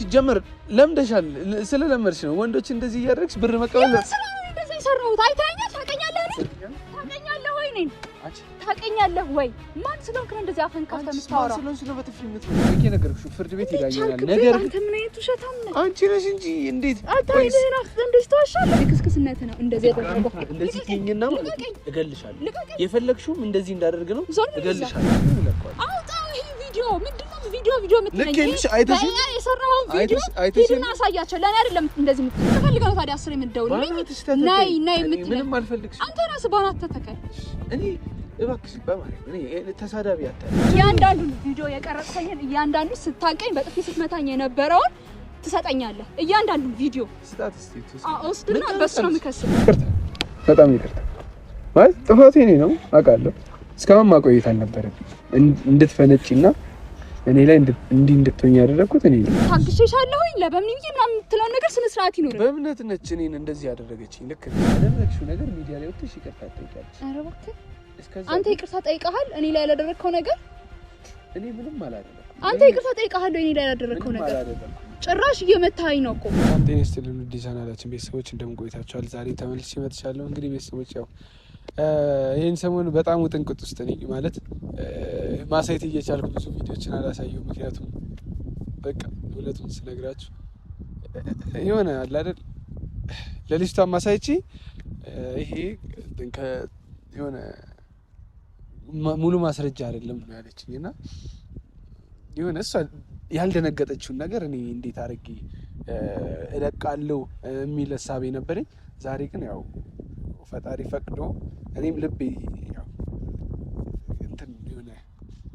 ሲጀመር ለምደሻል ስለለመድሽ ነው ወንዶች እንደዚህ እያደረግሽ ብር መቀበል እንደዚህ ሰራሁት አይታኛል ታቀኛለህ ወይ ማን ስለሆንክ ነው እንደዚህ አፈን ካፍታ የምታወራው ማን ስለሆንክ ነው በጥፊ የምትመጪው ነገርኩሽ ፍርድ ቤት ይዳኛል ነገር አንተ ምን አይነት ውሸታም ነህ አንቺ ነሽ እንጂ እንዴት አታይልህ ነው እንደዚህ ተዋሻለህ ክስክስነት ነው እንደዚህ ያደረገው እንደዚህ ትይኝና እገልሻለሁ የፈለግሽውም እንደዚህ እንዳደርግ ነው እገልሻለሁ አውጣው ይሄ ቪዲዮ ምንድነው ቪዲዮ ምትለኝ አይተሽ የሰራው ቪዲዮ ሂድና አሳያቸው ለኔ አይደለም እንደዚህ የምትፈልገው ታዲያ 10 የምትደውልልኝ ናይ የምትለኝ ምንም አልፈልግሽ አንተ ራስህ ባናት ተተከል እኔ እባክሽ በማለት እኔ ተሳዳቢ አታል ያንዳንዱ ቪዲዮ የቀረጽከኝ ያንዳንዱ ስታቀኝ በጥፊ ስትመታኝ የነበረውን ትሰጠኛለህ እያንዳንዱ ቪዲዮ ስታት ስቲት አውስድና በሱ ነው የምከስብ በጣም ይቅርታ ማለት ጥፋቴ እኔ ነው አውቃለሁ እስካሁን ማቆየት አልነበረብኝ እንድትፈነጪና እኔ ላይ እንድትሆኝ ያደረኩት እኔ ነኝ ታግሼሻለሁኝ ለበምን ይሄ ምናምን የምትለው ነገር ስነ ስርዓት ይኖር በእምነት ነች እኔን እንደዚህ ያደረገችኝ ልክ ያደረግሽው ነገር ሚዲያ ላይ ወጥተሽ ይቅርታ ጠይቃለሽ ኧረ እባክህ አንተ ይቅርታ ጠይቀሃል እኔ ላይ ያላደረግከው ነገር እኔ ምንም አላደረኩም አንተ ይቅርታ ጠይቀሃል እኔ ላይ ያላደረግከው ነገር ጭራሽ እየመታኸኝ ነው እኮ ጤና ይስጥልን ውድ ቻናላችን ቤተሰቦች እንደምን ቆይታችኋል ዛሬ ተመልሼ መጥቻለሁ እንግዲህ ቤተሰቦች ያው ይሄን ሰሞን በጣም ውጥንቅጥ ውስጥ ነኝ ማለት ማሳየት እየቻልኩ ብዙ ቪዲዮችን አላሳየሁም ምክንያቱም በቃ ሁለቱን ስነግራችሁ የሆነ አለ አይደል ለልጅቷ ማሳይቺ ይሄ የሆነ ሙሉ ማስረጃ አይደለም ነው ያለችኝና የሆነ እሷ ያልደነገጠችውን ነገር እኔ እንዴት አድርጌ እለቃለሁ የሚል ሀሳብ ነበረኝ ዛሬ ግን ያው ፈጣሪ ፈቅዶ እኔም ልቤ ያው እንትን የሆነ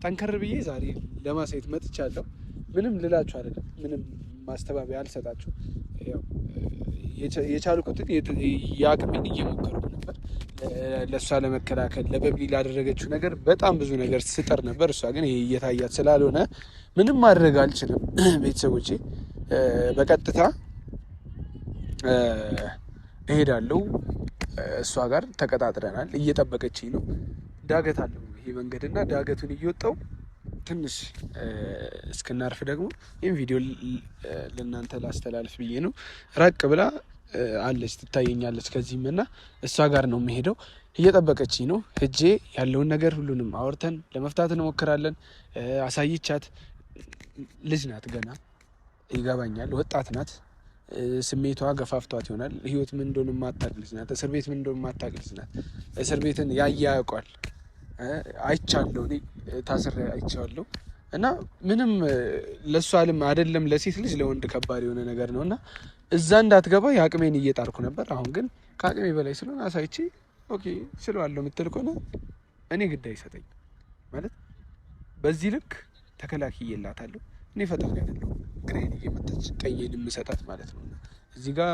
ጠንከር ብዬ ዛሬ ለማሳየት መጥቻለሁ ምንም ልላችሁ አይደለም ምንም ማስተባበያ አልሰጣችሁ ያው የቻልኩትን የአቅሜን እየሞከርኩ ነበር ለእሷ ለመከላከል ለበብሊ ላደረገችው ነገር በጣም ብዙ ነገር ስጥር ነበር እሷ ግን ይሄ እየታያት ስላልሆነ ምንም ማድረግ አልችልም ቤተሰቦቼ በቀጥታ እሄዳለሁ እሷ ጋር ተቀጣጥረናል እየጠበቀችኝ ነው ዳገት አለው ይሄ መንገድና ዳገቱን እየወጣው ትንሽ እስክናርፍ ደግሞ ይሄን ቪዲዮ ለእናንተ ላስተላልፍ ብዬ ነው ራቅ ብላ አለች ትታየኛለች ከዚህም እና እሷ ጋር ነው የምሄደው እየጠበቀችኝ ነው ሄጄ ያለውን ነገር ሁሉንም አውርተን ለመፍታት እንሞክራለን አሳይቻት ልጅ ናት ገና ይገባኛል ወጣት ናት ስሜቷ ገፋፍቷት ይሆናል ህይወት ምን እንደሆነ ማታቅ ልጅ ናት እስር ቤት ምን እንደሆነ ማታቅ ልጅ ናት እስር ቤትን ያያውቃል አይቻለሁ እኔ ታስሬ አይቻለሁ እና ምንም ለሷ አለም አይደለም ለሴት ልጅ ለወንድ ከባድ የሆነ ነገር ነውና እዛ እንዳትገባ ያቅሜን እየጣርኩ ነበር አሁን ግን ከአቅሜ በላይ ስለሆነ አሳይቼ ኦኬ ስለዋለው የምትል ከሆነ እኔ ግድ አይሰጠኝ ማለት በዚህ ልክ ተከላክዬላታለሁ እኔ ፈጣሪ አይደለሁ ግሬን እየመጣች ቀይን የምሰጣት ማለት ነው እዚህ ጋር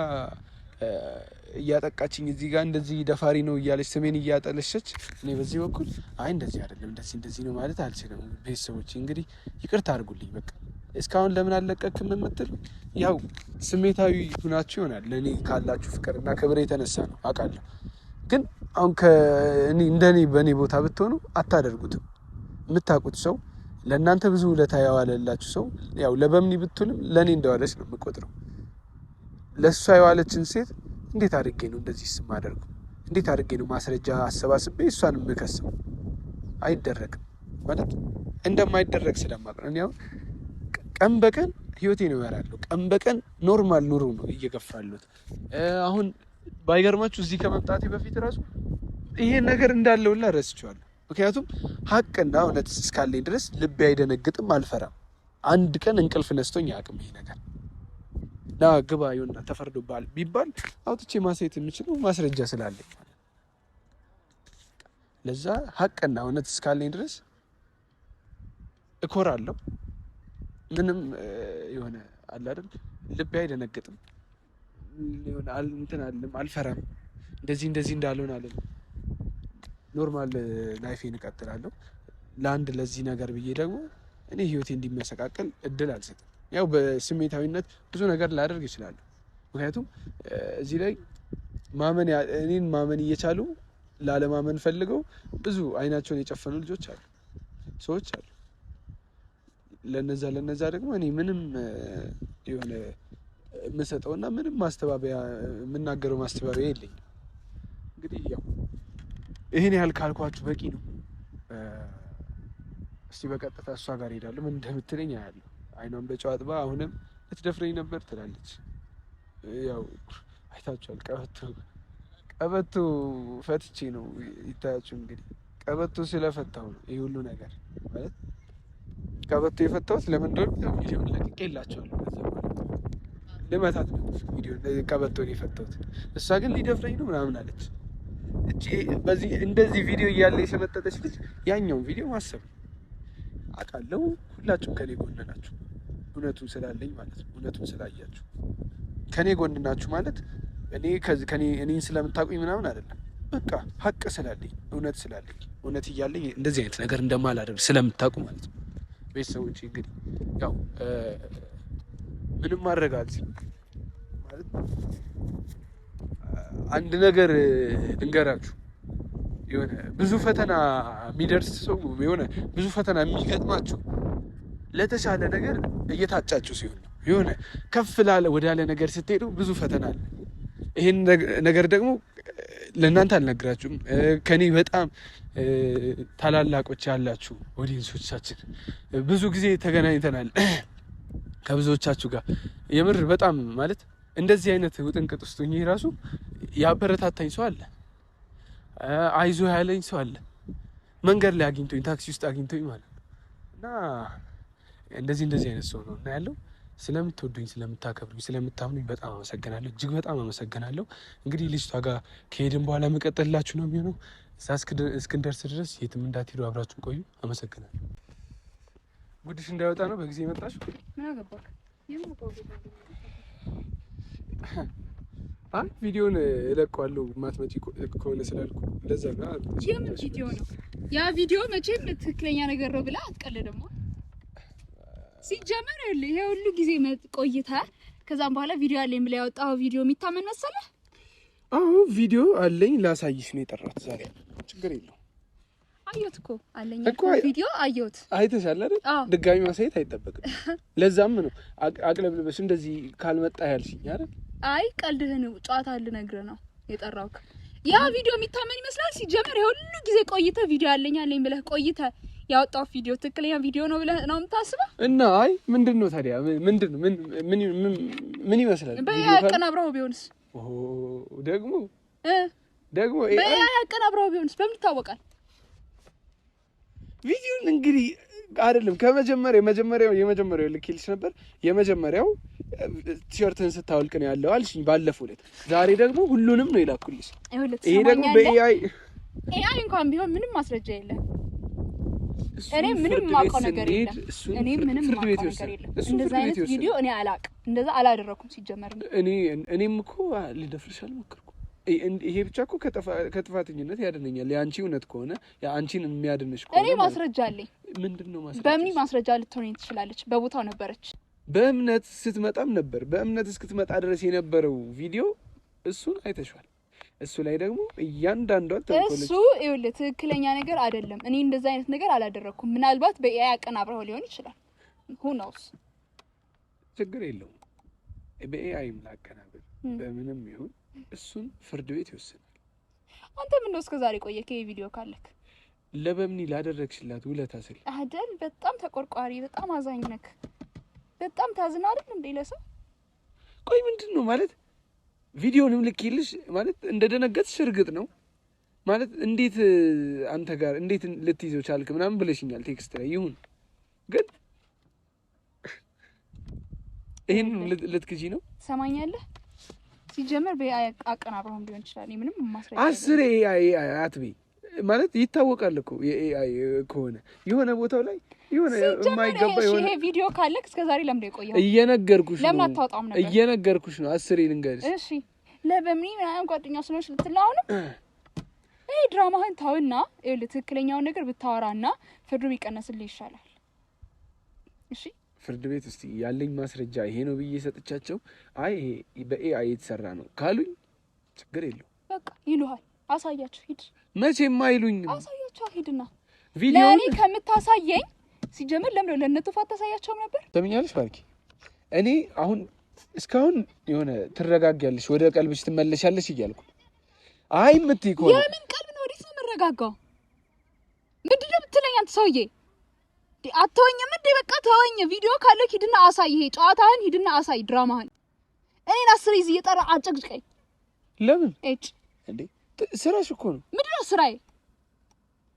እያጠቃችኝ እዚህ ጋር እንደዚህ ደፋሪ ነው እያለች ስሜን እያጠለሸች እኔ በዚህ በኩል አይ እንደዚህ አይደለም እንደዚህ ነው ማለት አልችልም ቤተሰቦች እንግዲህ ይቅርታ አድርጉልኝ በቃ እስካሁን ለምን አልለቀቅም የምትል ያው ስሜታዊ ሁናችሁ ይሆናል ለኔ ካላችሁ ፍቅርና ክብር የተነሳ ነው አውቃለሁ ግን አሁን ከእኔ እንደኔ በኔ ቦታ ብትሆኑ አታደርጉትም የምታውቁት ሰው ለእናንተ ብዙ ውለታ ያዋለላችሁ ሰው ያው ለበምኒ ብትሉም ለኔ እንደዋለች ነው የምቆጥረው ለሷ የዋለችን ሴት እንዴት አድርጌ ነው እንደዚህ ስማደርገው እንዴት አድርጌ ነው ማስረጃ አሰባስቤ እሷን የምከሰው አይደረግም ማለት እንደማይደረግ ስለማውቅ ነው ያው ቀን በቀን ህይወቴን እመራለሁ ቀን በቀን ኖርማል ኑሮ ነው እየገፋለሁት አሁን ባይገርማችሁ እዚህ ከመምጣቴ በፊት ራሱ ይሄ ነገር እንዳለውላ ረስቼዋለሁ ምክንያቱም ሀቅና እውነት እስካለኝ ድረስ ልቤ አይደነግጥም አልፈራም አንድ ቀን እንቅልፍ ነስቶኝ አያውቅም ይሄ ነገር ና ግባ ይሆንና ተፈርዶብሃል ቢባል አውጥቼ ማሳየት የምችለው ማስረጃ ስላለኝ ለዛ ሀቅና እውነት እስካለኝ ድረስ እኮራለሁ ምንም የሆነ አለ አይደል ልቤ አይደነግጥም የሆነ እንትን አለም አልፈራም እንደዚህ እንዳልሆነ አለ ኖርማል ላይፌን እቀጥላለሁ ለአንድ ለዚህ ነገር ብዬ ደግሞ እኔ ህይወቴ እንዲመሰቃቀል እድል አልሰጥም ያው በስሜታዊነት ብዙ ነገር ላደርግ ይችላል ምክንያቱም እዚህ ላይ እኔን ማመን እየቻሉ ላለማመን ፈልገው ብዙ አይናቸውን የጨፈኑ ልጆች አሉ ሰዎች አሉ ለነዛ ደግሞ እኔ ምንም የሆነ የምሰጠውና ምንም ማስተባበያ የምናገረው ማስተባበያ የለኝም። እንግዲህ ያው ይሄን ያህል ካልኳችሁ በቂ ነው። እስቲ በቀጥታ እሷ ጋር ሄዳለሁ። ምን እንደምትለኝ አያለሁ። አይኗን በጨው አጥባ አሁንም ልትደፍረኝ ነበር ትላለች። ያው አይታችኋል። ቀበቶ ፈትቼ ነው ይታያችሁ። እንግዲህ ቀበቶ ስለፈታው ነው ይህ ሁሉ ነገር ማለት። ቀበቶ የፈታሁት ለምን እንደሆነ ቪዲዮን ለቅቄላችኋለሁ። ከዛ በኋላ ልመታት ነው ቪዲዮን ቀበቶን የፈታሁት። እሷ ግን ሊደፍረኝ ነው ምናምን አለች። በዚህ እንደዚህ ቪዲዮ እያለ የሸመጠጠች ልጅ ያኛውን ቪዲዮ ማሰብ አውቃለሁ። ሁላችሁም ከኔ ጎን ናችሁ፣ እውነቱን ስላለኝ ማለት ነው። እውነቱን ስላያችሁ ከኔ ጎን ናችሁ ማለት እኔን ስለምታውቁኝ ምናምን አይደለም። በቃ ሀቅ ስላለኝ እውነት ስላለኝ እውነት እያለኝ እንደዚህ አይነት ነገር እንደማላደርግ ስለምታውቁ ማለት ነው። ቤተሰቦች እንግዲህ ያው ምንም ማድረግ አልችልም ማለት አንድ ነገር ልንገራችሁ። የሆነ ብዙ ፈተና የሚደርስ ሰው የሆነ ብዙ ፈተና የሚገጥማችሁ ለተሻለ ነገር እየታጫችሁ ሲሆን ነው። የሆነ ከፍ ላለ ወዳለ ነገር ስትሄዱ ብዙ ፈተና አለ። ይሄን ነገር ደግሞ ለእናንተ አልነግራችሁም። ከኔ በጣም ታላላቆች ያላችሁ ኦዲየንሶቻችን ብዙ ጊዜ ተገናኝተናል ከብዙዎቻችሁ ጋር። የምር በጣም ማለት እንደዚህ አይነት ውጥንቅጥ ውስጥ ሆኜ ራሱ ያበረታታኝ ሰው አለ፣ አይዞ ያለኝ ሰው አለ። መንገድ ላይ አግኝቶኝ ታክሲ ውስጥ አግኝቶኝ ማለት ነው። እና እንደዚህ አይነት ሰው ነው እና ያለው። ስለምትወዱኝ፣ ስለምታከብሩኝ፣ ስለምታምኑኝ በጣም አመሰግናለሁ። እጅግ በጣም አመሰግናለሁ። እንግዲህ ልጅቷ ጋር ከሄድን በኋላ መቀጠልላችሁ ነው የሚሆነው። እዛ እስክንደርስ ድረስ የትም እንዳትሄዱ፣ አብራችሁን ቆዩ። አመሰግናለሁ። ጉድሽ እንዳይወጣ ነው በጊዜ መጣሽ። ምን አገባክ? ቪዲዮን እለቀዋለሁ ማትመጪ ከሆነ ስላልኩ ለዛ ነው። የምን ቪዲዮ ነው? ያ ቪዲዮ መቼም ትክክለኛ ነገር ነው ብላ አትቀልድም። ሲጀመር ይሄ ሁሉ ጊዜ ቆይተህ ከዛም በኋላ ቪዲዮ አለኝ ብላ ያወጣው ቪዲዮ የሚታመን መሰለህ? አዎ ቪዲዮ አለኝ ላሳይሽ ነው የጠራሁት ዛሬ። ችግር የለውም። አየሁት እኮ አለኝ ቪዲዮ አየሁት። አይተሻል አይደል? ድጋሚ ማሳየት አይጠበቅም። ለዛም ነው አቅለብልበሽ እንደዚህ ካልመጣ ያልሽኝ አይደል? አይ ቀልድህን ጨዋታ ልነግርህ ነው የጠራሁት። ያ ቪዲዮ የሚታመን ይመስላል? ሲጀመር ይሄ ሁሉ ጊዜ ቆይተህ ቪዲዮ አለኝ ብለህ ቆይተህ ያወጣው ቪዲዮ ትክክለኛ ቪዲዮ ነው ብለህ ነው የምታስበው? እና አይ ምንድነው ታዲያ? ምንድነው ምን ይመስላል? በያቀናብረው ቢሆንስ? ደግሞ በያቀናብረው ቢሆንስ በምን ይታወቃል? ቪዲዮን እንግዲህ አይደለም የመጀመሪያው ልክልሽ ነበር። የመጀመሪያው ቲሸርትን ስታወልቅ ነው ያለው አልሽኝ ባለፈው ዕለት። ዛሬ ደግሞ ሁሉንም ነው የላኩልሽ። ይሄ ደግሞ በኤአይ እንኳን ቢሆን ምንም ማስረጃ የለም። እኔ ምንም ማውቀው ነገር የለም። እንደዛ አይነት ቪዲዮ እኔ አላውቅም። እንደዛ አላደረኩም ሲጀመር። እኔም እኮ ልደፍርሽ አልሞከርኩም። ይሄ ብቻ እኮ ከጥፋተኝነት ያድነኛል። የአንቺ እውነት ከሆነ የአንቺን የሚያድንሽ ከሆነ እኔ ማስረጃ አለኝ። ምንድነው ማስረጃ? በምን ማስረጃ ልትሆን ትችላለች? በቦታው ነበረች። በእምነት ስትመጣም ነበር። በእምነት እስክትመጣ ድረስ የነበረው ቪዲዮ እሱን አይተሻል። እሱ ላይ ደግሞ እያንዳንዷን እሱ ይኸውልህ ትክክለኛ ነገር አይደለም። እኔ እንደዛ አይነት ነገር አላደረኩም። ምናልባት በኤአይ አቀናብረው ሊሆን ይችላል። who knows? ችግር የለውም። በኤአይም ላቀናብር በምንም ይሁን እሱን ፍርድ ቤት ይወስናል። አንተ ምን ነው እስከዛሬ ቆየህ? ይሄ ቪዲዮ ካለክ ለበምኒ ላደረግሽላት ውለታ ስል አይደል? በጣም ተቆርቋሪ፣ በጣም አዛኝ ነክ፣ በጣም ታዝና አይደል እንዴ ለሰው። ቆይ ምንድነው ማለት ቪዲዮንም ልክልሽ ማለት እንደደነገጥሽ እርግጥ ነው ማለት እንዴት አንተ ጋር እንዴት ልትይዘው ቻልክ ምናምን ብለሽኛል ቴክስት ላይ። ይሁን ግን ይሄን ልትክጂ ነው? ሰማኛለህ? ሲጀመር በኤአይ አቀናብረውም ሊሆን ይችላል። ምንም ማስረጃ አስሬ ኤአይ አትበይ ማለት ይታወቃል እኮ የኤአይ ከሆነ የሆነ ቦታው ላይ የሆነ የማይገባ የሆነ ይሄ ቪዲዮ ካለክ እስከዛሬ ለምን የቆየው? እየነገርኩሽ ነው። ለምን አታወጣም ነበር? እየነገርኩሽ ነው። አስሬ ልንገርሽ። እሺ ለበምኒ ምናምን ጓደኛው ስለሆንሽ ልትል አሁን ይሄ ድራማህን ታውና ይኸውልህ ትክክለኛውን ነገር ብታወራና ፍርዱ ቢቀነስልህ ይሻላል። እሺ ፍርድ ቤት እስቲ ያለኝ ማስረጃ ይሄ ነው ብዬ ሰጥቻቸው አይ ይሄ በኤአይ የተሰራ ነው ካሉኝ ችግር የለው። በቃ ይሉሃል። አሳያቸው ሂድ። መቼም አይሉኝም። አሳያቸው ሂድና ቪዲዮ ለኔ ከምታሳየኝ ሲጀምር ለምን ለነቱ ፋታ ታሳያቸው ነበር? ተመኛለሽ ባርኪ። እኔ አሁን እስካሁን የሆነ ትረጋጊያለሽ፣ ወደ ቀልብሽ ትመለሻለሽ እያልኩ አይ የምትይ እኮ የምን ቀልብ ነው? ወዴት ነው የምረጋጋው? ምንድን ነው የምትለኝ አንተ ሰውዬ? አትተወኝም እንዴ? በቃ ተወኝ። ቪዲዮ ካለ ሂድና አሳይ። ይሄ ጨዋታህን ሂድና አሳይ፣ ድራማህን። እኔን አስር ይዝ እየጠራ አጨቅጭቀኝ። ለምን እጭ እንዴ? ስራሽ እኮ ነው። ምንድነው ስራዬ?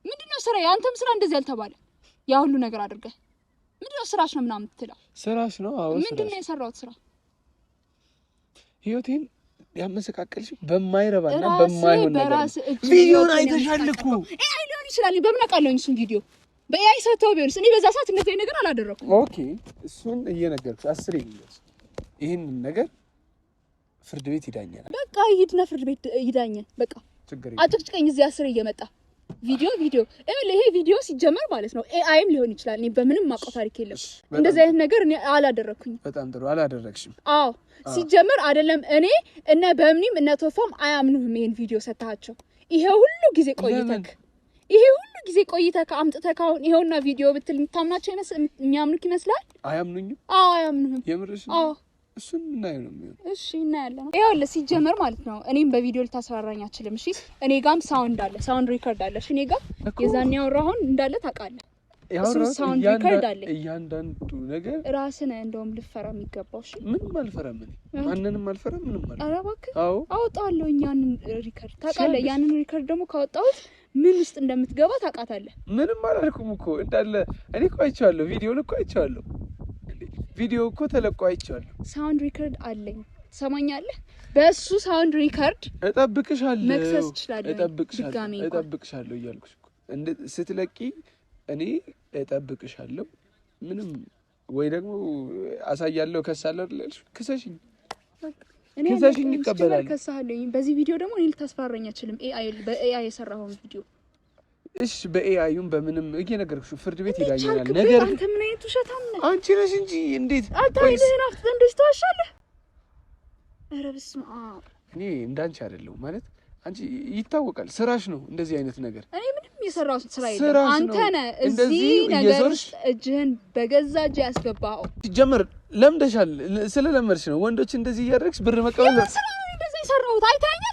ምንድነው ስራዬ? አንተም ስራ እንደዚህ ያልተባለ ያ ሁሉ ነገር አድርገህ ምንድነው ስራሽ ነው ምናምን የምትለው? ስራሽ ነው። አዎ ምንድነው የሰራሁት ስራ? ህይወቴን ያመሰቃቀልሽ በማይረባና በማይሆን ነገር። ቪዲዮን አይተሻል እኮ። አይ ሊሆን ይችላል። በምን አውቃለሁ እሱን ቪዲዮ በአይ ሰተው ቢሆንስ? እኔ በዛ ሰዓት እንደዚህ ነገር አላደረኩም። ኦኬ እሱን እየነገርኩሽ አስሬ ይልስ ይሄን ነገር ፍርድ ቤት ይዳኛል። በቃ ይሄድና ፍርድ ቤት ይዳኛል። በቃ ችግር አጭቅጭቀኝ እዚህ አስሬ እየመጣ ቪዲዮ ይሄ ቪዲዮ ሲጀመር ማለት ነው ኤአይም ሊሆን ይችላል። እኔ በምንም ማውቀው ታሪክ የለም። እንደዚህ አይነት ነገር እኔ አላደረኩኝ። በጣም ጥሩ አላደረግሽም። አዎ ሲጀመር አይደለም እኔ እነ በምንም እነ ቶፋም አያምኑህም። ይሄን ቪዲዮ ሰጣቸው ይሄ ሁሉ ጊዜ ቆይተህ አምጥተህ ካሁን ይሄውና ቪዲዮ ብትል የምታምናቸው የሚያምኑክ ይመስላል? አያምኑኝም። አዎ አያምኑህም። የምርሽ? አዎ እሱን እናየው ነው የሚሆነው። እሺ እናያለን። ይኸውልህ ሲጀመር ማለት ነው እኔም በቪዲዮ ልታስፈራራኝ አትችልም። እሺ እኔ ጋርም ሳውንድ ሪከርድ አለ። እሺ እኔ ጋር የዛን ያወራሁን እንዳለ ታውቃለህ። እሱ ሳውንድ ሪከርድ አለ። እያንዳንዱ ነገር ራስን እንደውም ልፈራ የሚገባው። እሺ ምንም አልፈራም እኔ ማንንም አልፈራም። ምንም አልፈራም። ኧረ እባክህ አወጣዋለሁ ያንን ሪከርድ ታውቃለህ። ያንን ሪከርድ ደግሞ ካወጣሁት ምን ውስጥ እንደምትገባ ታውቃታለህ። ምንም አላልኩም እኮ እንዳለ እኔ እኮ አይቼዋለሁ። ቪዲዮን እኮ አይቼዋለሁ። ቪዲዮ እኮ ተለቆ አይቼዋለሁ። ሳውንድ ሪከርድ አለኝ። ትሰማኛለህ? በሱ ሳውንድ ሪከርድ እጠብቅሻለሁ። መክሰስ ትችላለህ። እጠብቅሻለሁ እያልኩሽ እኮ ስትለቂ እኔ እጠብቅሻለሁ። ምንም ወይ ደግሞ አሳያለሁ። ከሳለሁ አይደል? ክሰሽኝ ይቀበላል። ከሳለኝ በዚህ ቪዲዮ ደግሞ እኔ ልታስፈራራኝ አትችልም። በኤአይ የሰራኸውን ቪዲዮ እሺ በኤአይም በምንም እየነገርኩሽ ፍርድ ቤት ይዳኛል። ነገር አንተ ምን አይነት ውሸታም ነህ? አንቺ ነሽ እንጂ እንዴት አታይልህን አፍጥጥ እንደዚህ ተዋሻለህ? ኧረ በስመ አብ። እኔ እንዳንቺ አይደለሁም ማለት አንቺ ይታወቃል። ስራሽ ነው እንደዚህ አይነት ነገር። እኔ ምንም የሰራሁት ስራ የለም። አንተ ነህ እዚህ ነገር እጅህን በገዛ እጅ ያስገባኸው። ሲጀመር ለምደሻል። ስለለመድሽ ነው ወንዶች እንደዚህ እያደረግሽ ብር መቀበል ነው። እንደዚህ የሰራሁት አይተኸኛል?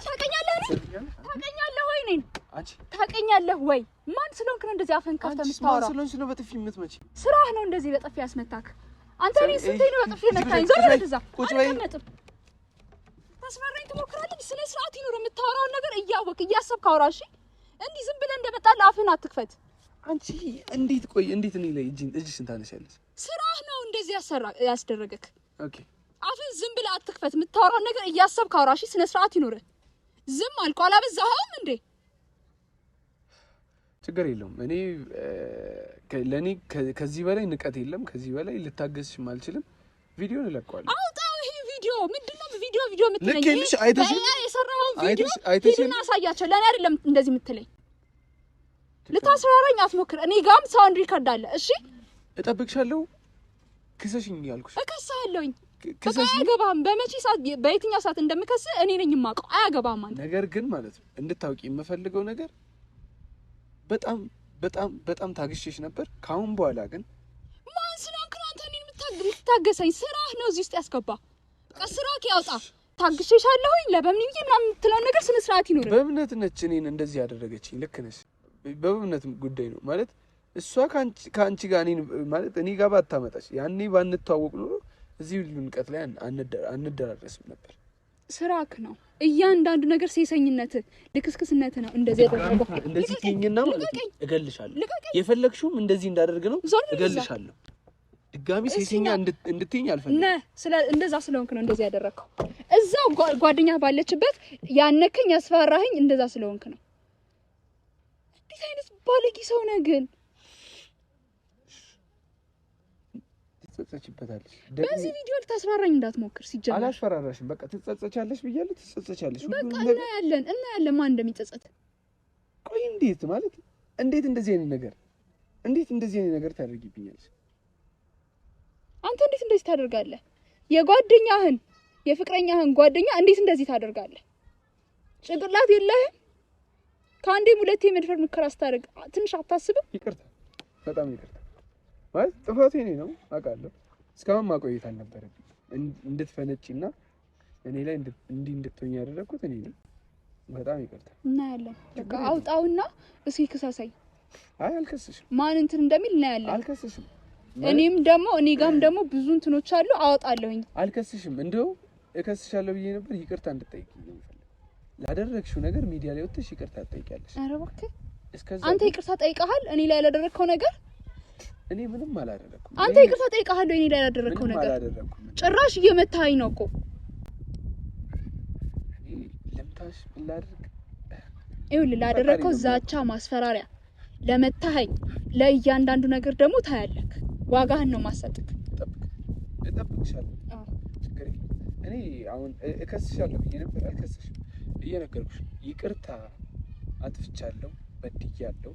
ታውቀኛለህ ወይ እኔን? አንቺ ታውቀኛለህ ወይ? ማን ስለሆንክ ነው እንደዚህ አፈን ከፍተህ የምታወራው? ማን ስለሆንሽ ነው በጥፊ የምትመጪ? ስራህ ነው እንደዚህ በጥፊ ያስመታክ። አንተ እኔን ስንቴ ነው በጥፊ የመታኝ? ዞር በል እዛ። ታስፈራራኝ ትሞክራለህ? ስነ ስርዓት ይኑር። የምታወራውን ነገር እያወቅህ እያሰብክ አውራ። እሺ እንዲህ ዝም ብለህ እንደመጣልህ አፍህን አትክፈት። አንቺ እንዴት እኔ ላይ እጅሽን ታነሻለሽ? ስራህ ነው እንደዚህ ያስደረገክ። ኦኬ አፍህን ዝም ብለህ አትክፈት። የምታወራውን ነገር እያሰብክ አውራ። እሺ ስነ ስርዓት ይኑር። ዝም አልኩ። አላበዛኸውም እንዴ? ችግር የለውም። እኔ ለኔ ከዚህ በላይ ንቀት የለም። ከዚህ በላይ ልታገስሽም አልችልም። ቪዲዮን እለቀዋለሁ። አውጣው። ይሄ ቪዲዮ ምንድነው? ቪዲዮ የምትለኝ ልክልሽ አይተሽ የሰራውን ቪዲዮ ሂድና አሳያቸው። ለኔ አይደለም እንደዚህ የምትለኝ። ልታስፈራራኝ አትሞክር። እኔ ጋርም ሳውንድ ሪከርድ አለ። እሺ እጠብቅሻለሁ። ክሰሽኝ ያልኩሽ። እከሳለሁኝ። አያገባም። በመቼ ሰዓት በየትኛው ሰዓት እንደምከስህ እኔ ነኝ የማውቀው። አያገባም አንተ። ነገር ግን ማለት ነው እንድታውቂ የምፈልገው ነገር በጣም ታግሼሽ ነበር። ካሁን በኋላ ግን ማን ስለሆንክ ነው አንተ እኔን የምታገሰኝ? ስራህ ነው እዚህ ውስጥ ያስገባ። ስራህ ያውጣ። ታግሼሻለሁኝ ለበምንም ምናምን የምትለውን ነገር ስነ ስርዓት ይኖር። በእምነት ነች እኔን እንደዚህ ያደረገችኝ። ልክ ነሽ። በእምነት ጉዳይ ነው ማለት እሷ ከአንቺ ጋር እኔን ማለት እኔ ጋር ባታመጣሽ ያኔ ባንተዋወቅ ኖሮ እዚህ ሁሉ ንቀት ላይ አንደራረስም ነበር። ስራክ ነው እያንዳንዱ ነገር ሴሰኝነት ልክስክስነት ነው። እንደዚህ ያደረገው እንደዚህ ትኝና ማለት ነው እገልሻለሁ። የፈለግሽውም እንደዚህ እንዳደርግ ነው እገልሻለሁ። ድጋሚ ሴሰኛ እንድትይኝ አልፈልግም። እንደዛ ስለሆንክ ነው እንደዚህ ያደረከው። እዛው ጓደኛ ባለችበት ያነከኝ ያስፈራራኸኝ እንደዛ ስለሆንክ ነው። እንዴት አይነት ባለጌ ሰው ነህ ግን! ትጸጸችበታለሽ። በዚህ ቪዲዮ ልታስፈራራኝ እንዳትሞክር። ሲጀመር አላስፈራራሽም። በቃ ትጸጸቻለሽ ብያለሁ። ትጸጸቻለሽ። በቃ እናያለን ማን እንደሚጸጸት። ቆይ እንዴት ማለት እንዴት እንደዚህ አይነት ነገር ታደርጊብኛለሽ? አንተ እንዴት እንደዚህ ታደርጋለህ? የጓደኛህን የፍቅረኛህን ጓደኛ እንዴት እንደዚህ ታደርጋለህ? ጭንቅላት የለህም? ከአንዴም ሁለቴ መድፈር ሙከራ ስታደርግ ትንሽ አታስብም? ይቅርታ፣ በጣም ይቅርታ። ማለት ጥፋቴ እኔ ነው አውቃለሁ። እስካሁን ማቆየት አልነበረብኝም። እንድትፈነጪና እኔ ላይ እንድትሆኝ ያደረኩት እኔ ነኝ። በጣም ይቅርታ። እናያለን። በቃ አውጣውና እስኪ ክሰሰኝ። አይ አልከስሽም። ማን እንትን እንደሚል እናያለን። አልከስሽም። እኔም ጋም ደግሞ ብዙ እንትኖች አሉ አወጣለሁኝ። አልከስሽም። እንደው እከስሻለሁ ብዬ ነበር። ይቅርታ እንድትጠይቂኝ ነው የምፈልገው። ላደረግሽው ነገር ሚዲያ ላይ ወጥተሽ ይቅርታ ትጠይቂያለሽ። ኧረ እባክህ አንተ ይቅርታ ጠይቀሃል እኔ ላይ ያላደረግከው ነገር? እኔ ምንም አላደረኩም። አንተ ይቅርታ ጠይቀሃል እኔ ላይ ያላደረግከው ነገር? ጭራሽ እየመታኸኝ ነው እኮ። ለምታሽ ላድርግ? ይኸውልህ ላደረግከው ዛቻ፣ ማስፈራሪያ፣ ለመታኸኝ ለእያንዳንዱ ነገር ደግሞ ታያለህ። ዋጋህን ነው ማሰጥክ። እጠብቅሻለሁ። እኔ አሁን እከስሻለሁ ብዬ ነበር። አልከስሽም። እየነገርኩሽ ይቅርታ አጥፍቻለሁ፣ በድያለሁ፣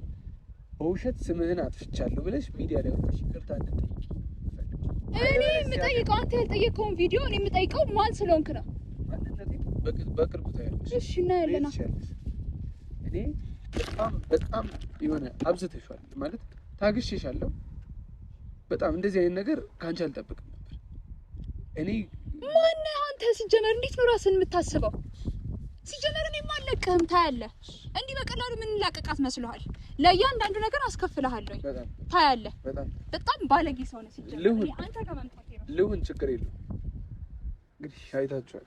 በውሸት ስምህን አጥፍቻለሁ ብለሽ ሚዲያ ላይ ወጥተሽ ይቅርታ እንድትጠይቂ ነው የምፈልገው። እኔ የምጠይቀው አንተ ያልጠየቀውን ቪዲዮ እኔ የምጠይቀው ማን ስለሆንክ ነው? በቅርቡ ታያለሽ። እሺ እናያለን። እኔ በጣም የሆነ አብዝተሻል ማለት ታግሼሻለሁ። በጣም እንደዚህ አይነት ነገር ካንቺ አልጠብቅም ነበር። እኔ ማን አንተ ሲጀመር እንዴት ነው ራስን የምታስበው? ሲጀመር እኔ ማለቀህም ታያለህ። እንዲህ በቀላሉ ምን ላቀቃት መስሎሃል? ለእያንዳንዱ ነገር አስከፍልሃለሁ። ታያለህ። በጣም ባለጌ ሰው ነህ ሲጀመር። እኔ አንተ ጋር መምጣቴ ነው ልሁን ችግር የለውም። እንግዲህ አይታችኋል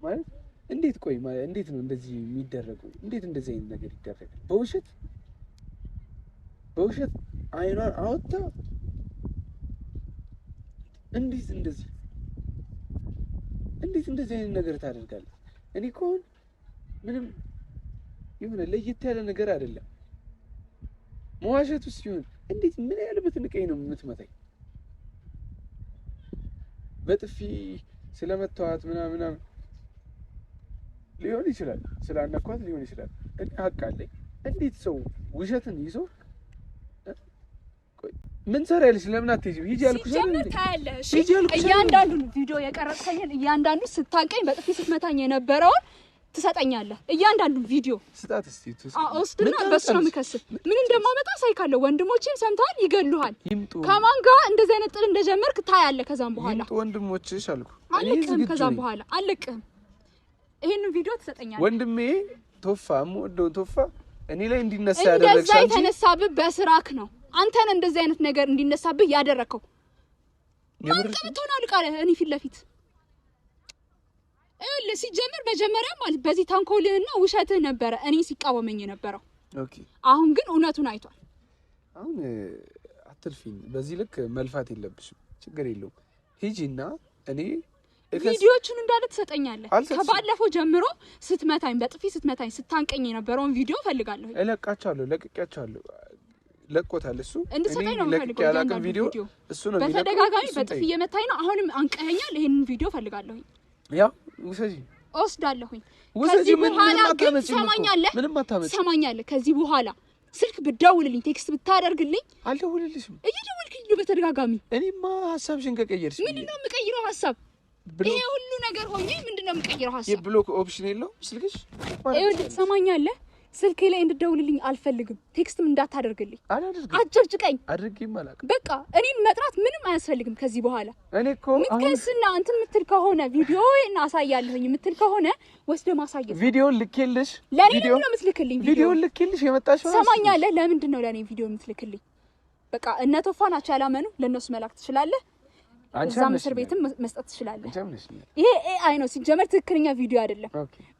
ማለት እንዴት ቆይ ማለት እንዴት ነው እንደዚህ የሚደረገው? እንዴት እንደዚህ አይነት ነገር ይደረጋል? በውሸት አይኗን አወጣ። እንዴት እንደዚህ አይነት ነገር ታደርጋለህ? እኔ እኮ ምንም የሆነ ለየት ያለ ነገር አይደለም። መዋሸት ውስጥ ሲሆን እንዴት ምን ያህል በትንቀኝ ነው የምትመታኝ? በጥፊ ስለመታዋት ምናምን ሊሆን ይችላል፣ ስላነኳት ሊሆን ይችላል። እኔ ሀቅ አለኝ። እንዴት ሰው ውሸትን ይዞ ምን ሰራልሽ? ለምን አትሄጂም? ሂጂ አልኩሽ አይደል? ታያለህ። እሺ እያንዳንዱን ቪዲዮ የቀረጽከኝን እያንዳንዱ ስታንቀኝ በጥፊ ስትመታኝ የነበረውን ትሰጠኛለህ። እያንዳንዱን ቪዲዮ ስጣት እስቲ ወስድና በሱ ነው የምከስል። ምን እንደማመጣ ሳይካለሁ። ወንድሞቼም ሰምተዋል፣ ይገሉሃል። ከማን ጋር እንደዚህ አይነት ጥል እንደጀመርክ ታያለህ። ከዛም በኋላ ይምጡ ወንድሞችሽ አልኩ። አለቅህም። ከዛም በኋላ አለቅህም። ይሄንን ቪዲዮ ትሰጠኛለህ። ወንድሜ ቶፋ ወንዶ ቶፋ እኔ ላይ እንዲነሳ ያደረግሽ እንደዛ የተነሳብህ በስራክ ነው። አንተን እንደዚህ አይነት ነገር እንዲነሳብህ ያደረከው ማንቀምተው ነው ልቃለ እኔ ፊት ለፊት ሲጀምር መጀመሪያ ማለት በዚህ ታንኮልህና ውሸትህ ነበረ እኔ ሲቃወመኝ የነበረው። ኦኬ አሁን ግን እውነቱን አይቷል። አሁን አትልፊኝ። በዚህ ልክ መልፋት የለብሽም። ችግር የለውም። ሂጂና እኔ ቪዲዮቹን እንዳለ ትሰጠኛለህ። ከባለፈው ጀምሮ ስትመታኝ በጥፊ ስትመታኝ ስታንቀኝ የነበረውን ቪዲዮ ፈልጋለሁ። እለቃቸዋለሁ። ለቅቄያቸዋለሁ። ለቆታል እሱ እንድትሰጠኝ ነው የምፈልገው። ያንዳንዱ ቪዲዮ እሱ ነው በተደጋጋሚ በጥፊ እየመታኝ ነው። አሁንም አንቀኸኛል። ይሄንን ቪዲዮ ፈልጋለሁ። ያው ውሰጂ ወስዳለሁኝ። ከዚህ በኋላ ግን ሰማኛለህ። ከዚህ በኋላ ስልክ ብትደውልልኝ ቴክስት ብታደርግልኝ አልደውልልሽም። እየደወልክኝ በተደጋጋሚ እኔማ ሀሳብሽን ከቀየርሽ ምንድነው የምቀይረው ሀሳብ? ይሄ ሁሉ ነገር ሆኜ ምንድነው የምቀይረው ሀሳብ? የብሎክ ኦፕሽን የለው ስልክሽ? ይኸውልህ ሰማኛለህ። ስልኬ ላይ እንድደውልልኝ አልፈልግም። ቴክስትም እንዳታደርግልኝ። አጨጭቀኝ አድርጊም አላውቅም። በቃ እኔን መጥራት ምንም አያስፈልግም ከዚህ በኋላ። እኔ እኮ ምትከስና እንትን ምትል ከሆነ ቪዲዮውን አሳያለሁኝ ምትል ከሆነ ወስደህ ማሳየት። ቪዲዮውን ልኬልሽ ለኔ ነው የምትልክልኝ? ቪዲዮውን ልኬልሽ የመጣሽ ማለት ሰማኛለህ። ለምንድን ነው ለኔ ቪዲዮ የምትልክልኝ? በቃ እነ ቶፋ ናቸው ያላመኑ። ለነሱ መላክ ትችላለህ። እዛ እስር ቤትም መስጠት ትችላለህ። ይሄ ኤአይ ነው ሲጀመር፣ ትክክለኛ ቪዲዮ አይደለም።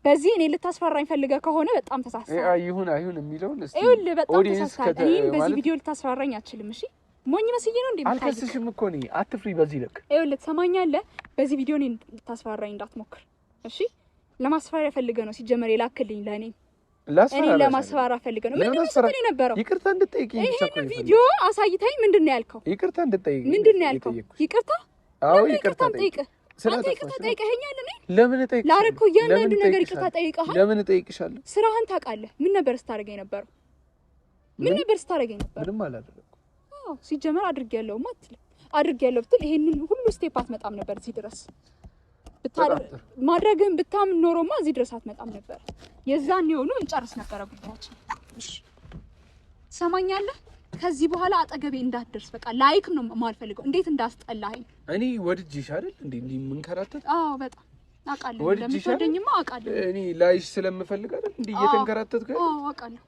በዚህ እኔ ልታስፈራራኝ ፈልገህ ከሆነ በጣም ተሳስተሃል። ኤአይ ይሁን አይሁን የሚለውን እስቲ ይኸውልህ በጣም ተሳስተሃል። እኔን በዚህ ቪዲዮ ልታስፈራራኝ አትችልም። እሺ ሞኝ መስዬ ነው እንዴ? አልከስሽም እኮ እኔ አትፍሪ። በዚህ ልክ ይኸውልህ ትሰማኛለህ። በዚህ ቪዲዮ እኔን ልታስፈራራኝ እንዳትሞክር እሺ። ለማስፈራሪያ ፈልገህ ነው ሲጀመር የላክልኝ ለኔ። እኔ ለማስፈራራ ፈልገህ ነው። ምንድን ነው ስትል የነበረው? ይቅርታ እንድጠይቂኝ ብቻ እኮ ይሄን ቪዲዮ አሳይተኝ ምንድን ነው ያልከው? ይቅርታ እንድጠይቂኝ ምንድን ነው ያልከው? ይቅርታ? አዎ ይቅርታ ጠይቀህ አንተ ይቅርታ ጠይቀኸኛል። እኔ ለምን እጠይቅሻለሁ? ላረከው እያንዳንዱ ነገር ይቅርታ ጠይቀሃል። ለምን እጠይቅሻለሁ? ስራህን ታውቃለህ። ምን ነበር ስታደርገኝ የነበረው? ምን ነበር ስታደርገኝ ነበር? ምንም አላደረኩም። አዎ ሲጀመር አድርጌያለሁ አትልም። አድርጌያለሁ ብትል ይሄንን ሁሉ ስቴፕ አትመጣም ነበር እዚህ ድረስ። ማድረግህን ብታምን ኖሮማ እዚህ ድረስ አትመጣም ነበር። የዛን የሆኑ እንጨርስ ነበረ ጉዳያችን። ሰማኛለህ? ከዚህ በኋላ አጠገቤ እንዳትደርስ በቃ ላይክ ነው የማልፈልገው። እንዴት እንዳስጠላኸኝ እኔ ወድጄሽ አይደል እንዴ የምንከራተት? አዎ በጣም አውቃለሁ። እንደምትወደኝማ አውቃለሁ። እኔ ላይሽ ስለምፈልግ አይደል እንዴ እየተንከራተትኩ? አዎ አውቃለሁ።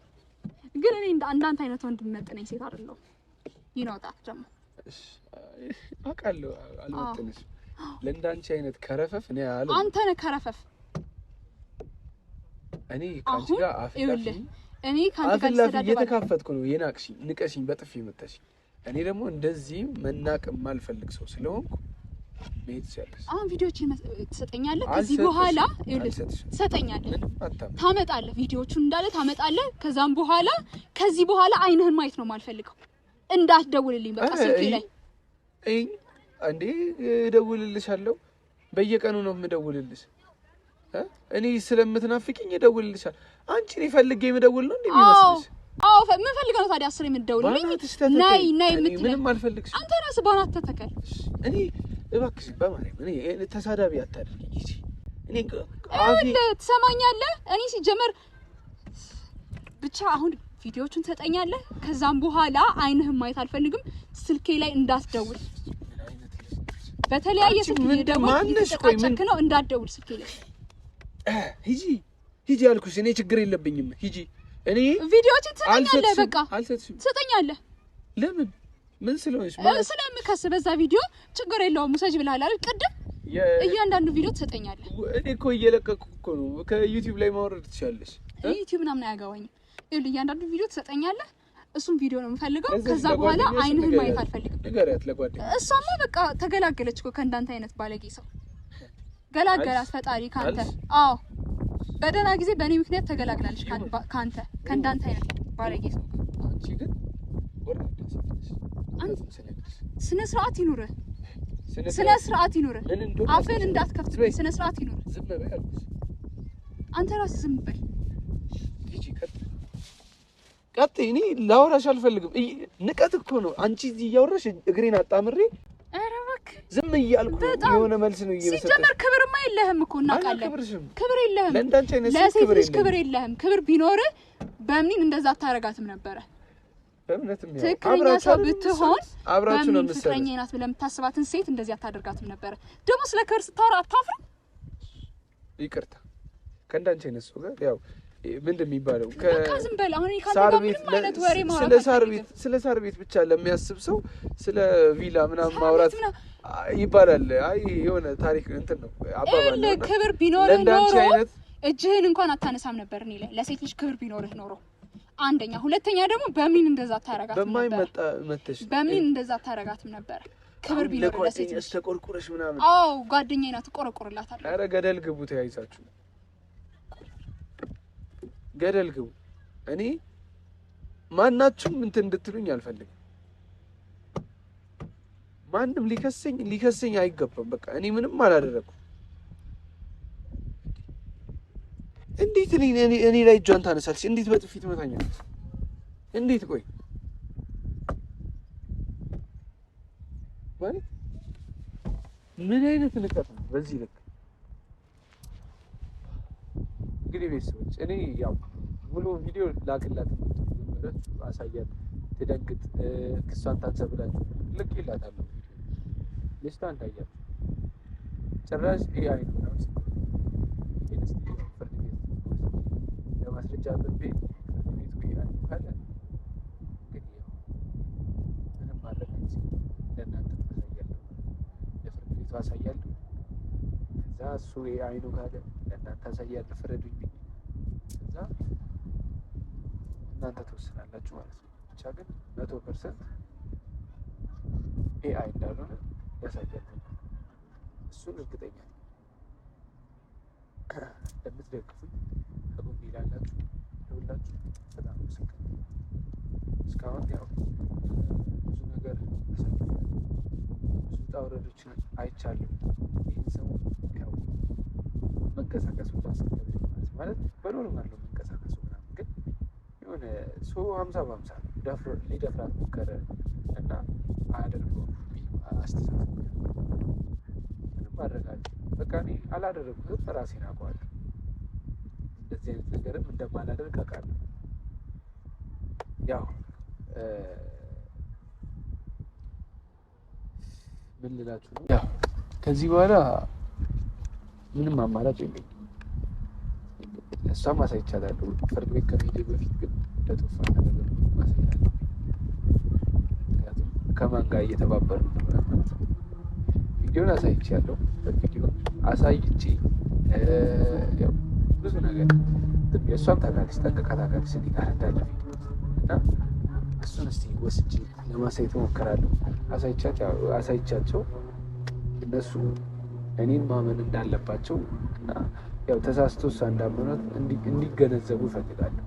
ግን እኔ እንዳንተ አይነት ወንድ የሚመጥነኝ ሴት አይደለሁም። ይኖጣት ደግሞ አውቃለሁ። አልመጥንሽ ለእንዳንቺ አይነት ከረፈፍ እኔ አለ። አንተ ነህ ከረፈፍ። እኔ ካንቺ ጋር አፍላፊ እኔ ካንተ ጋር ተዳደባለሁ። እየተካፈትኩ ነው የናቅሽኝ፣ ንቀሽኝ፣ በጥፊ መተሽኝ። እኔ ደግሞ እንደዚህ መናቅ የማልፈልግ ሰው ስለሆንኩ መሄድ ሲያለሽ አሁን ቪዲዮዎችን ትሰጠኛለህ። ከዚህ በኋላ ትሰጠኛለህ፣ ታመጣለህ፣ ቪዲዮዎቹን እንዳለ ታመጣለህ። ከዛም በኋላ ከዚህ በኋላ አይንህን ማየት ነው የማልፈልገው። እንዳትደውልልኝ በቃ ስልኬ ላይ እንዴ እደውልልሻለሁ። በየቀኑ ነው የምደውልልሽ። እኔ ስለምትናፍቂኝ እደውልልሻለሁ። አንቺ እኔ ፈልጌ የምደውል ነው እንዴ የሚመስልሽ? አዎ ምን ፈልገህ ነው ታዲያ? 10 የምትደውልልኝ? ነይ የምትለኝ ምንም አልፈልግሽ። አንተ ራስህ ባናት ተተከል። እኔ እባክሽ በማርያም እኔ ተሳዳቢ አታድርጊኝ እንጂ እኔ ትሰማኛለህ? እኔ ሲጀመር ብቻ አሁን ቪዲዮዎቹን ትሰጠኛለህ። ከዛም በኋላ አይንህም ማየት አልፈልግም። ስልኬ ላይ እንዳትደውል፣ በተለያየ ስልክ እየደወልክ እየተጨቃጨክ ነው። እንዳትደውል ስልኬ ላይ ሂጂ አልኩሽ። እኔ ችግር የለብኝም። ሂጂ። እኔ ቪዲዮዎችን ትሰጠኛለህ። በቃ ትሰጠኛለህ። ለምን? ምን ስለሆነሽ? ስለምከስ በዛ ቪዲዮ ችግር የለውም ውሰጅ ብለሃል አይደል? ቅድም እያንዳንዱ ቪዲዮ ትሰጠኛለህ። እኔ እኮ እየለቀኩ እኮ ነው። ከዩቲዩብ ላይ ማውረድ ትችያለሽ። ዩቲዩብ ምናምን አያገባኝም። ይኸውልህ እያንዳንዱ ቪዲዮ ትሰጠኛለህ። እሱን ቪዲዮ ነው የምፈልገው። ከዛ በኋላ አይንህን ማየት አልፈልግም። ንገሪያት ለጓደኛዬ። እሷማ በቃ ተገላገለች እኮ ከእንዳንተ አይነት ባለጌ ሰው ገላገላት ፈጣሪ ካንተ። አዎ በደህና ጊዜ በእኔ ምክንያት ተገላግላለች ካንተ ከእንዳንተ አይነት ባለጌ ሰው። አንቺ ግን ስነ ስርዓት ይኑርህ፣ ስነ ስርዓት ይኑርህ። አፍህን እንዳትከፍት ስነ ስርዓት ይኑርህ። ዝም በይ አልኩሽ። አንተ ራስህ ዝም በል። ቀጥይ። እኔ ላወራሽ አልፈልግም። ንቀት እኮ ነው። አንቺ እዚህ እያወራሽ እግሬን አጣምሬ ኧረ እባክህ ዝም እያልኩ የሆነ መልስ ነው እየመሰለሽ። ሲጀመር ክብርማ የለህም እኮ እናውቃለን። ክብር የለህም። ለእንዳንቺ አይነት ለሴት ልጅ ክብር የለህም። ክብር ቢኖርህ በምን እንደዛ አታረጋትም ነበረ? በእምነትም ያው ትክክለኛ ሰው ብትሆን አብራችሁ ነው የምትሰሩት። ፍቅረኛ ናት ብለህ የምታስባትን ሴት እንደዚህ አታደርጋትም ነበረ። ደግሞ ስለ ክብር ስታወራ አታፍርም? ይቅርታ ከእንዳንቺ አይነት ሰው ጋር ያው ምንድን የሚባለው ከዝም በል። አሁን ካንተ ጋር ምንም አይነት ወሬ ማውራት ስለ ሳር ቤት ብቻ ለሚያስብ ሰው ስለ ቪላ ምናምን ማውራት ይባላል። አይ የሆነ ታሪክ እንትን ነው አባባል ነው። ክብር ቢኖርህ ኖሮ እጅህን እንኳን አታነሳም ነበር እኔ ላይ። ለሴት ልጅ ክብር ቢኖርህ ኖሮ አንደኛ፣ ሁለተኛ ደግሞ በምን እንደዛ ታረጋትም ነበር? በማይመጣ መተሽ በምን እንደዛ ታረጋትም ነበር? ክብር ቢኖርህ ለሴት ልጅ ተቆርቁረሽ ምናምን። አዎ ጓደኛዬ ናት፣ እቆረቆርላታለሁ። ኧረ ገደል ግቡ፣ ተያይዛችሁ ገደል ግቡ። እኔ ማናችሁም እንትን እንድትሉኝ አልፈልግም። ማንም ሊከሰኝ አይገባም። በቃ እኔ ምንም አላደረኩም። እንዴት እኔ ላይ እጇን ታነሳለች? እንዴት በጥፊ ትመታኛለች? እንዴት? ቆይ ማለት ምን አይነት ንቀት ነው በዚህ ልክ? እንግዲህ ቤተሰቦች እኔ ያው ሙሉ ቪዲዮ ላክላት ማለት አሳያት፣ ትደንግጥ፣ ክሷን ታንሰብላችሁ ልክ ይላታለሁ። ልጅቷን ታያት ጭራሽ ኤአይ ነው ነው ፍርድ ቤት ለማስረጃ በቤ ፍርድ ቤቱ ኤአይ ነው ካለ እንግዲህ ያው ምንም ማድረግ አይችልም። ለእናንተ ታሳያለሁ፣ ለፍርድ ቤቱ አሳያለሁ። ከዛ እሱ ኤአይ ነው ካለ ለእናንተ አሳያለሁ፣ ፍረዱኝ። ከዛ እናንተ ትወስናላችሁ ማለት ነው። ብቻ ግን 100% ኤአይ እንዳልሆነ ያሳያል። እሱን እርግጠኛ ነኝ። ለምትደግፉኝ ከጎኔ ላላችሁ ለሁላችሁ በጣም አመሰግናለሁ። እስካሁን ያው ብዙ ነገር አሳልፌያለሁ፣ ብዙ ውጣ ውረዶችን አይቻለሁ። ይህን ሰው ያው መንቀሳቀሱ ታስፈልግ ማለት በኖርማል ነው መንቀሳቀሱ ምናምን፣ ግን የሆነ ሰው 50-50 ሊደፍራት ሞከረ እና አያደርገውም አስተሳሰብ ምንም ማድረግ በቃ እኔ አላደረኩትም፣ ራሴን አውቀዋለሁ። እንደዚህ አይነት ነገርም እንደማላደርግ አውቃለሁ። ያው ምን ልላችሁ ነው? ያው ከዚህ በኋላ ምንም አማራጭ የለኝም። እሷም አሳይቻታለሁ። ፍርድ ቤት ከመሄዴ በፊት ግን ለቶፋ ነገር ማሳይቻለሁ። ምክንያቱም ከማን ጋር እየተባበሩ እንደሆነ ማለት ነው። ቪዲዮን አሳይቻለሁ። በቪዲዮ አሳይቼ ያው ብዙ ነገር የእሷም ታውቃለች፣ ጠንቅቃ ታውቃለች እኔ ጋር እንዳለ ቪዲዮ እና እሱን እስቲ ወስጄ ለማሳየት እሞክራለሁ። አሳይቻቸው እነሱ እኔን ማመን እንዳለባቸው እና ያው ተሳስቶ እሷ እንዳመኗት እንዲገነዘቡ እፈልጋለሁ።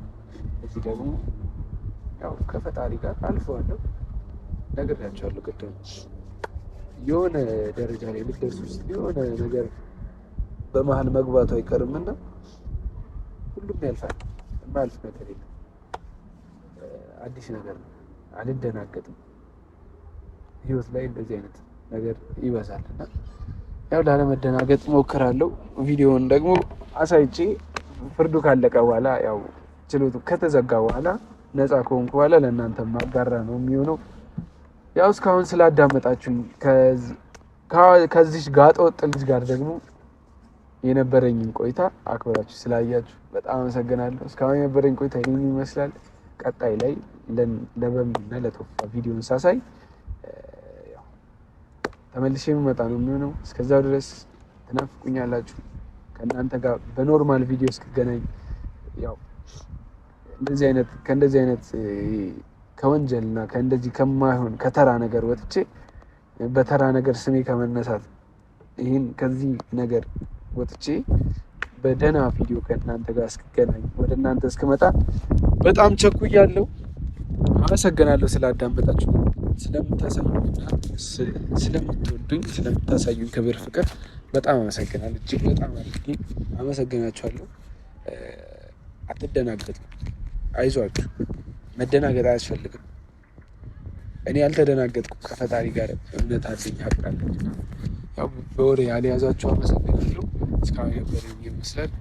እዚህ ደግሞ ያው ከፈጣሪ ጋር አልፈዋለሁ። ነግሬያቸዋለሁ። ቅድም የሆነ ደረጃ ላይ ልትደርሱ ውስጥ የሆነ ነገር በመሀል መግባቱ አይቀርምና ሁሉም ያልፋል። የማያልፍ ነገር የለም። አዲስ ነገር ነው። አልደናገጥም። ህይወት ላይ እንደዚህ አይነት ነገር ይበዛል እና ያው ላለመደናገጥ ሞክራለሁ። ቪዲዮውን ደግሞ አሳይቼ ፍርዱ ካለቀ በኋላ ያው ችሎቱ ከተዘጋ በኋላ ነፃ ከሆንኩ በኋላ ለእናንተ ማጋራ ነው የሚሆነው። ያው እስካሁን ስላዳመጣችሁኝ ከዚህ ጋጠ ወጥ ልጅ ጋር ደግሞ የነበረኝን ቆይታ አክብራችሁ ስላያችሁ በጣም አመሰግናለሁ። እስካሁን የነበረኝ ቆይታ ይህን ይመስላል። ቀጣይ ላይ ለበምና ለቶፋ ቪዲዮን ሳሳይ ተመልሼ የምመጣ ነው የሚሆነው። እስከዛው ድረስ ትናፍቁኛላችሁ። ከእናንተ ጋር በኖርማል ቪዲዮ እስክገናኝ ያው ከእንደዚህ አይነት ከወንጀልና ከእንደዚህ ከማይሆን ከተራ ነገር ወጥቼ በተራ ነገር ስሜ ከመነሳት ይህን ከዚህ ነገር ወጥቼ በደህና ቪዲዮ ከእናንተ ጋር እስክገናኝ ወደ እናንተ እስክመጣ በጣም ቸኩያለሁ። አመሰግናለሁ ስላዳመጣችሁ፣ ስለምታሳዩኝና ስለምትወዱኝ፣ ስለምታሳዩኝ ክብር፣ ፍቅር በጣም አመሰግናለሁ። እጅግ በጣም አድርጌ አመሰግናችኋለሁ። አትደናገጡ፣ አይዟችሁ። መደናገጥ አያስፈልግም። እኔ ያልተደናገጥኩ ከፈጣሪ ጋር እምነት አለኝ፣ አውቃለሁ። ያው በወሬ ያልያዛችሁ አመሰግናለሁ። እስካሁን የነበረኝ ይመስላል።